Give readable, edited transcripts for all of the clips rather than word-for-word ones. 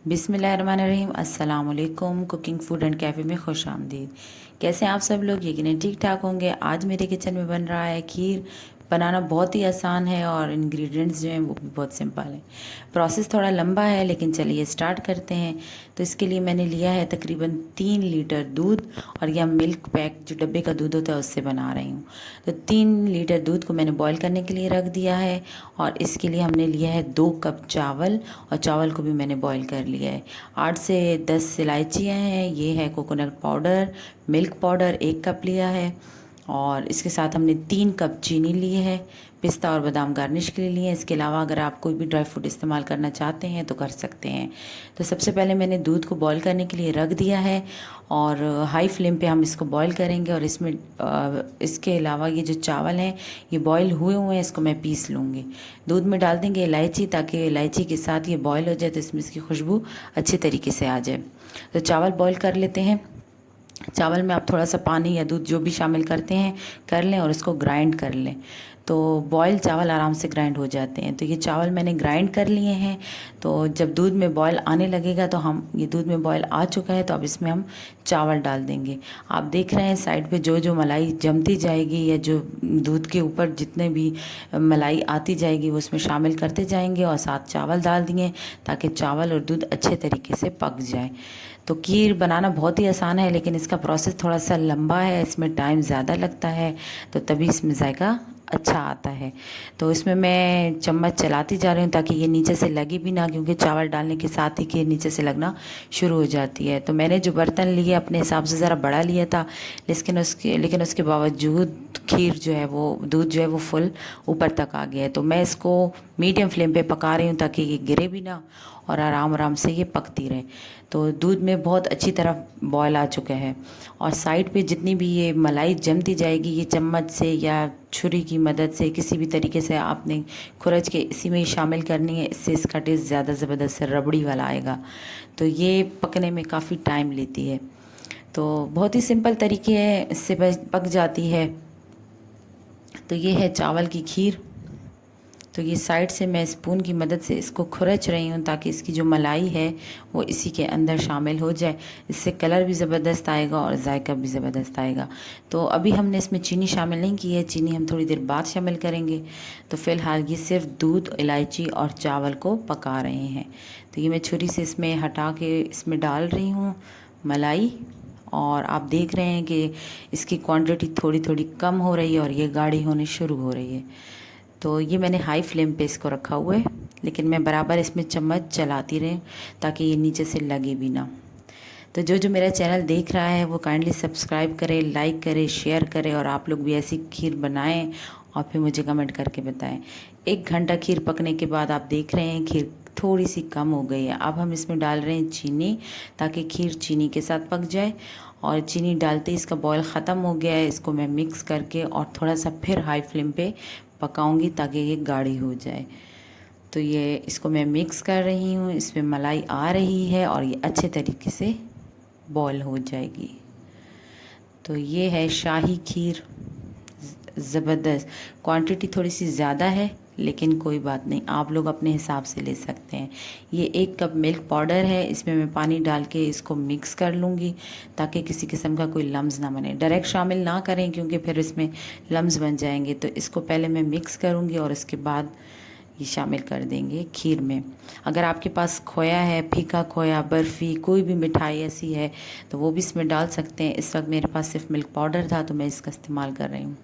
बिस्मिल्लाहिर्रहमानिर्रहीम। अस्सलाम वालेकुम। कुकिंग फूड एंड कैफ़े में खुश आमदीद। कैसे हैं आप सब लोग? यकीनन ठीक ठाक होंगे। आज मेरे किचन में बन रहा है खीर। बनाना बहुत ही आसान है और इंग्रेडिएंट्स जो हैं वो भी बहुत सिंपल हैं। प्रोसेस थोड़ा लंबा है लेकिन चलिए स्टार्ट करते हैं। तो इसके लिए मैंने लिया है तकरीबन 3 लीटर दूध, और यह मिल्क पैक जो डब्बे का दूध होता है उससे बना रही हूँ। तो 3 लीटर दूध को मैंने बॉईल करने के लिए रख दिया है, और इसके लिए हमने लिया है 2 कप चावल, और चावल को भी मैंने बॉईल कर लिया है। 8 से 10 इलायचियाँ हैं, ये है coconut powder, milk powder 1 cup लिया है, और इसके साथ हमने 3 कप चीनी ली है। पिस्ता और बादाम गार्निश के लिए लिए हैं। इसके अलावा अगर आप कोई भी ड्राई फ्रूट इस्तेमाल करना चाहते हैं तो कर सकते हैं। तो सबसे पहले मैंने दूध को बॉईल करने के लिए रख दिया है, और हाई फ्लेम पे हम इसको बॉईल करेंगे। और इसमें इसके अलावा ये जो चावल हैं ये बॉईल हुए हुए हैं, इसको मैं पीस लूँगी। दूध में डाल देंगे इलायची, ताकि इलायची के साथ ये बॉईल हो जाए तो इसमें इसकी खुशबू अच्छे तरीके से आ जाए। तो चावल बॉईल कर लेते हैं। चावल में आप थोड़ा सा पानी या दूध जो भी शामिल करते हैं कर लें, और इसको ग्राइंड कर लें। तो बॉयल चावल आराम से ग्राइंड हो जाते हैं। तो ये चावल मैंने ग्राइंड कर लिए हैं। तो जब दूध में बॉयल आने लगेगा तो हम ये दूध में बॉयल आ चुका है, तो अब इसमें हम चावल डाल देंगे। आप देख रहे हैं साइड पे जो जो मलाई जमती जाएगी, या जो दूध के ऊपर जितने भी मलाई आती जाएगी वो उसमें शामिल करते जाएंगे, और साथ चावल डाल दिए ताकि चावल और दूध अच्छे तरीके से पक जाए। तो खीर बनाना बहुत ही आसान है, लेकिन इसका प्रोसेस थोड़ा सा लंबा है, इसमें टाइम ज़्यादा लगता है, तो तभी इसमें जायका अच्छा आता है। तो इसमें मैं चम्मच चलाती जा रही हूँ ताकि ये नीचे से लगे भी ना, क्योंकि चावल डालने के साथ ही खीर नीचे से लगना शुरू हो जाती है। तो मैंने जो बर्तन लिए अपने हिसाब से ज़रा बड़ा लिया था, लेकिन उसके बावजूद खीर जो है वो दूध जो है वो फुल ऊपर तक आ गया है। तो मैं इसको मीडियम फ्लेम पे पका रही हूँ ताकि ये गिरे भी ना, और आराम आराम से ये पकती रहे। तो दूध में बहुत अच्छी तरह बॉयल आ चुका है, और साइड पे जितनी भी ये मलाई जमती जाएगी, ये चम्मच से या छुरी की मदद से किसी भी तरीके से आपने खुरच के इसी में ही शामिल करनी है। इससे इसका टेस्ट ज़्यादा ज़बरदस्त रबड़ी वाला आएगा। तो ये पकने में काफ़ी टाइम लेती है। तो बहुत ही सिंपल तरीके है, इससे पक जाती है। तो ये है चावल की खीर। तो ये साइड से मैं स्पून की मदद से इसको खुरच रही हूँ ताकि इसकी जो मलाई है वो इसी के अंदर शामिल हो जाए। इससे कलर भी ज़बरदस्त आएगा और जायका भी ज़बरदस्त आएगा। तो अभी हमने इसमें चीनी शामिल नहीं की है, चीनी हम थोड़ी देर बाद शामिल करेंगे। तो फ़िलहाल ये सिर्फ दूध, इलायची और चावल को पका रहे हैं। तो ये मैं छुरी से इसमें हटा के इसमें डाल रही हूँ मलाई, और आप देख रहे हैं कि इसकी क्वांटिटी थोड़ी थोड़ी कम हो रही है और ये गाढ़ी होनी शुरू हो रही है। तो ये मैंने हाई फ्लेम पे इसको रखा हुआ है, लेकिन मैं बराबर इसमें चम्मच चलाती रही ताकि ये नीचे से लगे भी ना। तो जो जो मेरा चैनल देख रहा है वो काइंडली सब्सक्राइब करे, लाइक करे, शेयर करे, और आप लोग भी ऐसी खीर बनाएं और फिर मुझे कमेंट करके बताएं। 1 घंटा खीर पकने के बाद आप देख रहे हैं खीर थोड़ी सी कम हो गई है। अब हम इसमें डाल रहे हैं चीनी, ताकि खीर चीनी के साथ पक जाए। और चीनी डालते ही इसका बॉयल ख़त्म हो गया है। इसको मैं मिक्स करके और थोड़ा सा फिर हाई फ्लेम पे पकाऊंगी ताकि ये गाढ़ी हो जाए। तो ये इसको मैं मिक्स कर रही हूँ, इसमें मलाई आ रही है और ये अच्छे तरीके से बॉयल हो जाएगी। तो ये है शाही खीर, ज़बरदस्त। क्वांटिटी थोड़ी सी ज़्यादा है, लेकिन कोई बात नहीं, आप लोग अपने हिसाब से ले सकते हैं। ये 1 कप मिल्क पाउडर है, इसमें मैं पानी डाल के इसको मिक्स कर लूँगी ताकि किसी किस्म का कोई लम्स ना बने। डायरेक्ट शामिल ना करें क्योंकि फिर इसमें लम्स बन जाएंगे। तो इसको पहले मैं मिक्स करूँगी और इसके बाद ये शामिल कर देंगे खीर में। अगर आपके पास खोया है, फीका खोया, बर्फ़ी, कोई भी मिठाई ऐसी है तो वो भी इसमें डाल सकते हैं। इस वक्त मेरे पास सिर्फ मिल्क पाउडर था तो मैं इसका इस्तेमाल कर रही हूँ।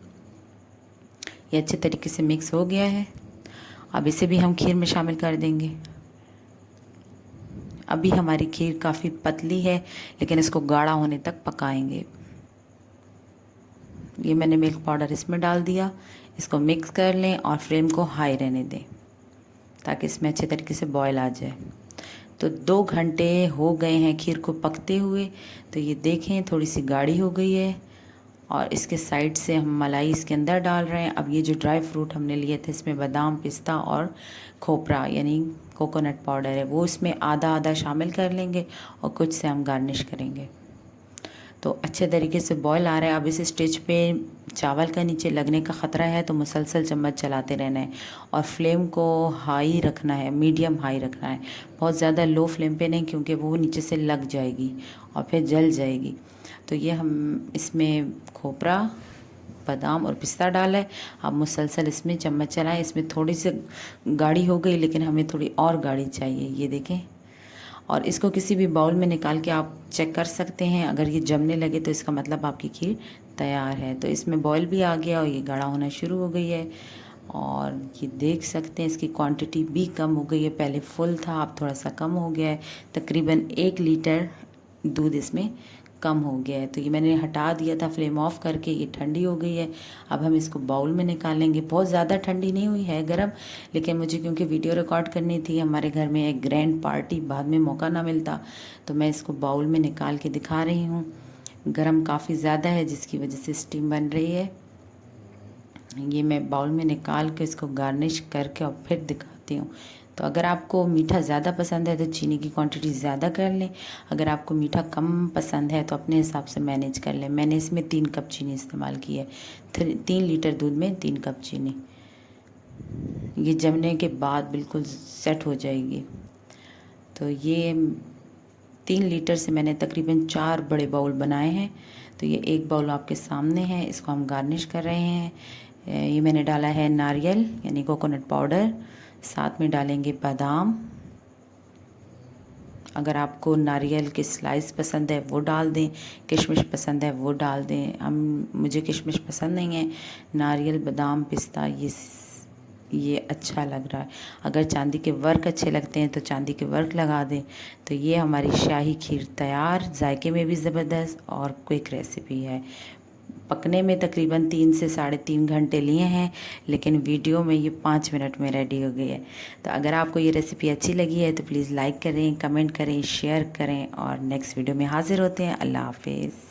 ये अच्छे तरीके से मिक्स हो गया है। अब इसे भी हम खीर में शामिल कर देंगे। अभी हमारी खीर काफ़ी पतली है, लेकिन इसको गाढ़ा होने तक पकाएंगे। ये मैंने मिल्क पाउडर इसमें डाल दिया। इसको मिक्स कर लें और फ्लेम को हाई रहने दें ताकि इसमें अच्छे तरीके से बॉयल आ जाए। तो 2 घंटे हो गए हैं खीर को पकते हुए। तो ये देखें थोड़ी सी गाढ़ी हो गई है, और इसके साइड से हम मलाई इसके अंदर डाल रहे हैं। अब ये जो ड्राई फ्रूट हमने लिए थे इसमें बादाम, पिस्ता और खोपरा यानी कोकोनट पाउडर है, वो इसमें आधा आधा शामिल कर लेंगे और कुछ से हम गार्निश करेंगे। तो अच्छे तरीके से बॉयल आ रहा है। अब इस स्टेज पे चावल का नीचे लगने का ख़तरा है तो मुसलसल चम्मच चलाते रहना है और फ्लेम को हाई रखना है, मीडियम हाई रखना है, बहुत ज़्यादा लो फ्लेम पे नहीं, क्योंकि वो नीचे से लग जाएगी और फिर जल जाएगी। तो ये हम इसमें खोपरा, बादाम और पिस्ता डाला है। अब मुसलसल इसमें चम्मच चलाएं। इसमें थोड़ी सी गाढ़ी हो गई, लेकिन हमें थोड़ी और गाढ़ी चाहिए, ये देखें। और इसको किसी भी बाउल में निकाल के आप चेक कर सकते हैं। अगर ये जमने लगे तो इसका मतलब आपकी खीर तैयार है। तो इसमें बॉयल भी आ गया और ये गाढ़ा होना शुरू हो गई है। और ये देख सकते हैं इसकी क्वांटिटी भी कम हो गई है, पहले फुल था अब थोड़ा सा कम हो गया है। तकरीबन 1 लीटर दूध इसमें कम हो गया है। तो ये मैंने हटा दिया था फ्लेम ऑफ करके, ये ठंडी हो गई है। अब हम इसको बाउल में निकालेंगे। बहुत ज़्यादा ठंडी नहीं हुई है, गर्म, लेकिन मुझे क्योंकि वीडियो रिकॉर्ड करनी थी, हमारे घर में एक ग्रैंड पार्टी, बाद में मौका ना मिलता, तो मैं इसको बाउल में निकाल के दिखा रही हूँ। गर्म काफ़ी ज़्यादा है जिसकी वजह से स्टीम बन रही है। ये मैं बाउल में निकाल के इसको गार्निश करके और फिर दिखाती हूँ। तो अगर आपको मीठा ज़्यादा पसंद है तो चीनी की क्वांटिटी ज़्यादा कर लें। अगर आपको मीठा कम पसंद है तो अपने हिसाब से मैनेज कर लें। मैंने इसमें 3 कप चीनी इस्तेमाल की है। 3 लीटर दूध में 3 कप चीनी। ये जमने के बाद बिल्कुल सेट हो जाएगी। तो ये 3 लीटर से मैंने तकरीबन 4 बड़े बाउल बनाए हैं। तो ये एक बाउल आपके सामने है, इसको हम गार्निश कर रहे हैं। ये मैंने डाला है नारियल यानी कोकोनट पाउडर, साथ में डालेंगे बादाम। अगर आपको नारियल के स्लाइस पसंद है वो डाल दें, किशमिश पसंद है वो डाल दें। मुझे किशमिश पसंद नहीं है। नारियल, बादाम, पिस्ता ये अच्छा लग रहा है। अगर चांदी के वर्क अच्छे लगते हैं तो चांदी के वर्क लगा दें। तो ये हमारी शाही खीर तैयार, जायके में भी ज़बरदस्त और क्विक रेसिपी है। पकने में तकरीबन 3 से 3.5 घंटे लिए हैं, लेकिन वीडियो में ये 5 मिनट में रेडी हो गई है। तो अगर आपको ये रेसिपी अच्छी लगी है तो प्लीज़ लाइक करें, कमेंट करें, शेयर करें और नेक्स्ट वीडियो में हाज़िर होते हैं। अल्लाह हाफिज़।